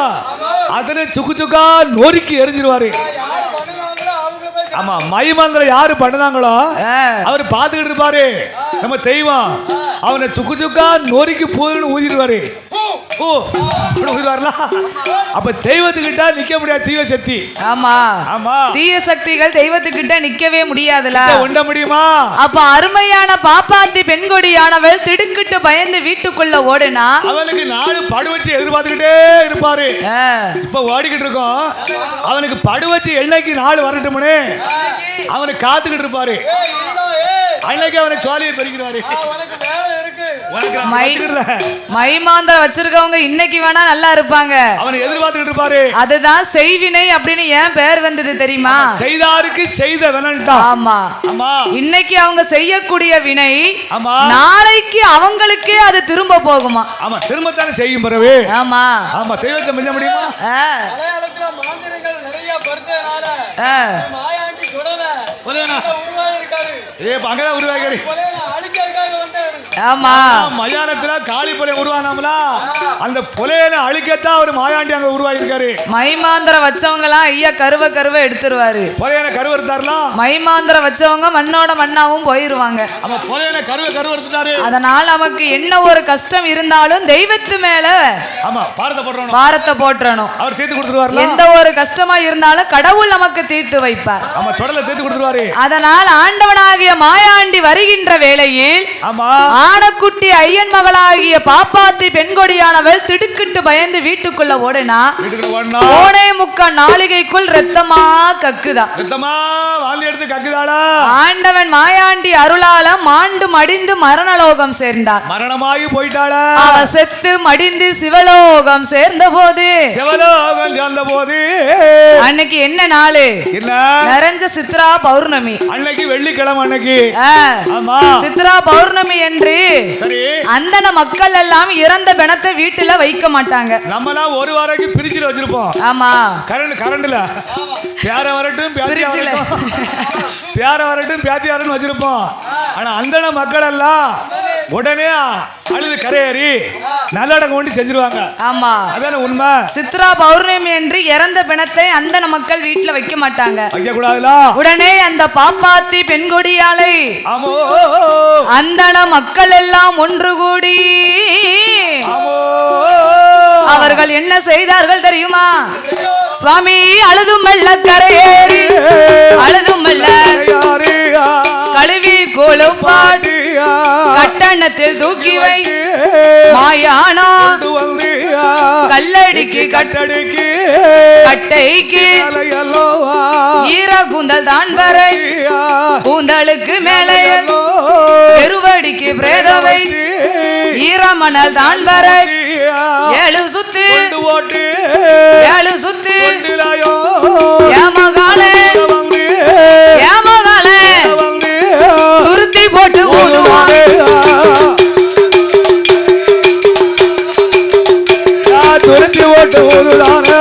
அதனை சுக்கு சுக்கா நொறுக்கி எரிஞ்சிருவாரு ஆமா மை மந்திரம் யாரு பண்ணுதாங்களோ அவர் பாத்துக்கிட்டு இருப்பாரு நம்ம தெய்வம் அவனை சுக்கு சுக்கா நொறுக்கி பூன்னு ஊதிடுவாரு அப்ப தெய்வத்துக்கிட்ட நிக்க முடியாது தீய சக்தி ஆமா ஆமா தீய சக்திகள் தெய்வத்துக்கிட்ட நிக்கவே முடியாதுல உண்ட முடியுமா அப்ப அருமையான பாப்பாத்தி பெண்கொடியானவள் திடுக்கிட்டு பயந்து வீட்டுக்குள்ள ஓடுனா அவனுக்கு 4 படு வச்சு எதிர்பார்த்துக்கிட்டே இருப்பாரு இப்ப ஓடிக்கிட்டு இருக்கோம் அவனுக்கு படு வச்சு என்னைக்கு 4 வரட்டும்னு அவனுக்கு காத்துக்கிட்டு இருப்பாரு அன்னைக்கு அவனை சோழியை பெருக்கிறாரு மைமாந்திரம் வச்சிருக்கவங்க இன்னைக்கு வேணா நல்லா இருப்பாங்க அவனை எதிர்பார்த்துக்கிட்டு இருப்பாரு அதுதான் செய்வினை அப்படின்னு ஏன் பேர் வந்தது தெரியுமா செய்தாருக்கு செய்த வினன்டா ஆமா ஆமா இன்னைக்கு அவங்க செய்யக்கூடிய வினை ஆமா நாளைக்கு அவங்களுக்கே அது திரும்ப போகுமா ஆமா திரும்பத்தானே செய்யும் பிறகு ஆமா ஆமா தெய்வத்தை மிஞ்ச முடியுமா மலையாளத்துல மாந்திரங்கள் நிறைய படுத்தனால மாயாண்டி சுடல உருவாயிருக்காரு அங்கதான் உருவாக்கி ஆமா மயானத்துல காளி புலை உருவானாமல அந்த புலையனை அழிக்கத்தான் அவர் மாயாண்டி அங்க உருவாயிருக்காரு மைமாந்திரம் வச்சவங்க எல்லாம் ஐயா கருவ எடுத்துருவாரு புலையனை கருவறுத்தாருலாம் மைமாந்திரம் வச்சவங்க மண்ணோட மண்ணாவும் போயிருவாங்க ஆமா புலையனை கருவறுத்தாரு அதனால நமக்கு என்ன ஒரு கஷ்டம் இருந்தாலும் தெய்வத்து மேல ஆமா பாரத்தை போட்டுறணும் அவர் தீர்த்து கொடுத்துருவாரு எந்த ஒரு கஷ்டமா இருந்தாலும் கடவுள் நமக்கு தீர்த்து வைப்பார் ஆமா சொடல தீர்த்து கொடுத்துருவாரு அதனால் ஆண்டவனாகிய மாயாண்டி வருகின்ற வேளையில் ஆமா ஆனக்குட்டி ஐயன் மகளாகிய பாப்பாத்தி பெண்கொடியானவள் திடுக்கிட்டு பயந்து வீட்டுக்குள்ள ஓடுனா 3.25 நாளிகைக்குள் ரத்தமா கக்குதா ஆண்டவன் மாயாண்டி அருளால மாண்டு மடிந்து மரணலோகம் சேர்ந்தார் மரணமாகி போயிட்டாளா அவ செத்து மடிந்து சிவலோகம் சேர்ந்த போது அன்னைக்கு என்ன நாளு நிறைஞ்ச சித்ரா பௌர்ணமி அன்னைக்கு வெள்ளிக்கிழமை அன்னைக்கு சித்ரா பௌர்ணமி என்று அந்தன மக்கள் எல்லாம் இறந்த பிணத்தை வீட்டுல வைக்க மாட்டாங்க நம்மலாம் ஒரு வாரத்துக்கு பிரிச்சுல வச்சிருப்போம் ஆமா கரண்ட்ல பேர வரட்டும் பேர வரட்டும் பேத்தியாரன்னு வச்சிருப்போம் ஆனா அந்தன மக்கள் எல்லாம் உடனே அழுது கரையேறி நல்லடக்கம் கொண்டு செஞ்சிருவாங்க ஆமா அதான உண்மை சித்ரா பௌர்ணமி என்று இறந்த பிணத்தை அந்தன மக்கள் வீட்டுல வைக்க மாட்டாங்க வைக்க கூடாதுல உடனே அந்த பாப்பாத்தி பெண்கொடியாலை அந்தன மக்கள் எல்லாம் ஒன்று கூடி அவர்கள் என்ன செய்தார்கள் தெரியுமா? சுவாமி அழுதும் மெல்ல கரையேறி அழுதும் மெல்ல கழுவி கொழுப்பாடு கட்டணத்தில் தூக்கி வை மாயானா கல்லடிக்கு கட்டடிக்கு கட்டைக்கு ஈர கூந்தல் தான் வரை கூந்தலுக்கு மேலே பெருவடிக்கு பிரேதவை ஈரமணல் தான் வரை 7 சுத்து 7 சுத்து ஏமகாலே ஏமகாலே துருத்தி போட்டு ஊதுவான் துருத்தி போட்டு ஊதுதானா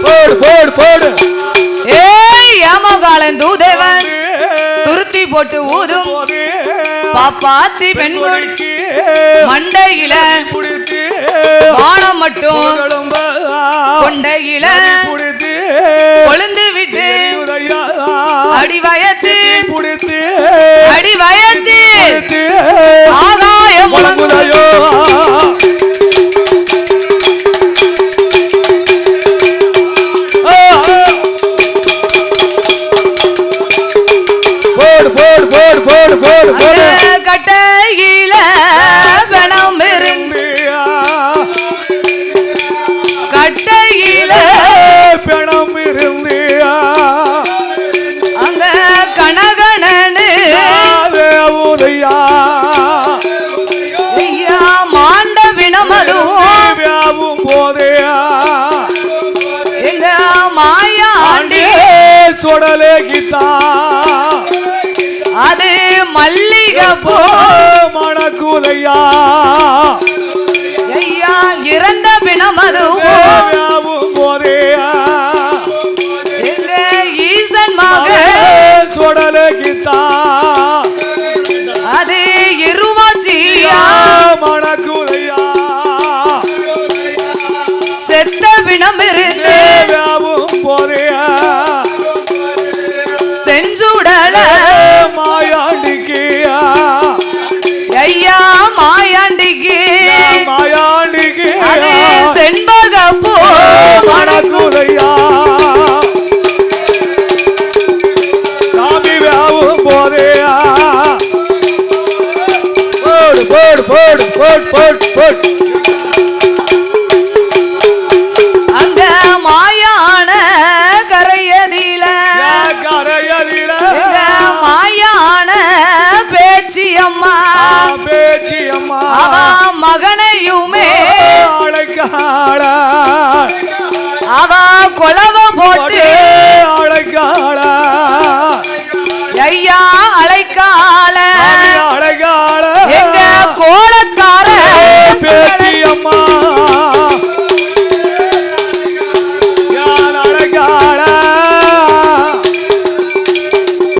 போடு போடு போடு ஏய் ஏமகாலன் தூதேவன் துருத்தி போட்டு ஊதும் பாப்பாத்தி பெண்கள் மண்டையில வானம் மட்டும் கொண்டையில கொழுந்து விட்டு அடிவயத்து அடிவயத்து ஆகாயம் முழங்குதையோ போடு போடு போடு போடு போடு கட்டையில பணம் இருந்து கட்டையில பணம் இருந்து அங்க கனகனு உதயா ஐயா மாண்ட பிணம் அதுவும் போதையா எங்க மாயாண்டி சொடலே கீதா அது மல்லிகை போ மணக்குதையா ஐயா இறந்த பிணம் அதுவும் போதையா எங்க ஈசன் மக சொடலே கீதா அது இருவாச்சியா மணக்குதையா செத்த பிணம் இருந்து போதையா செஞ்சுடல மாயாண்டிக்கு ஐயா மாயாண்டிக்கு மாயாண்டிக்கு அது செண்பக பூ மணக்கு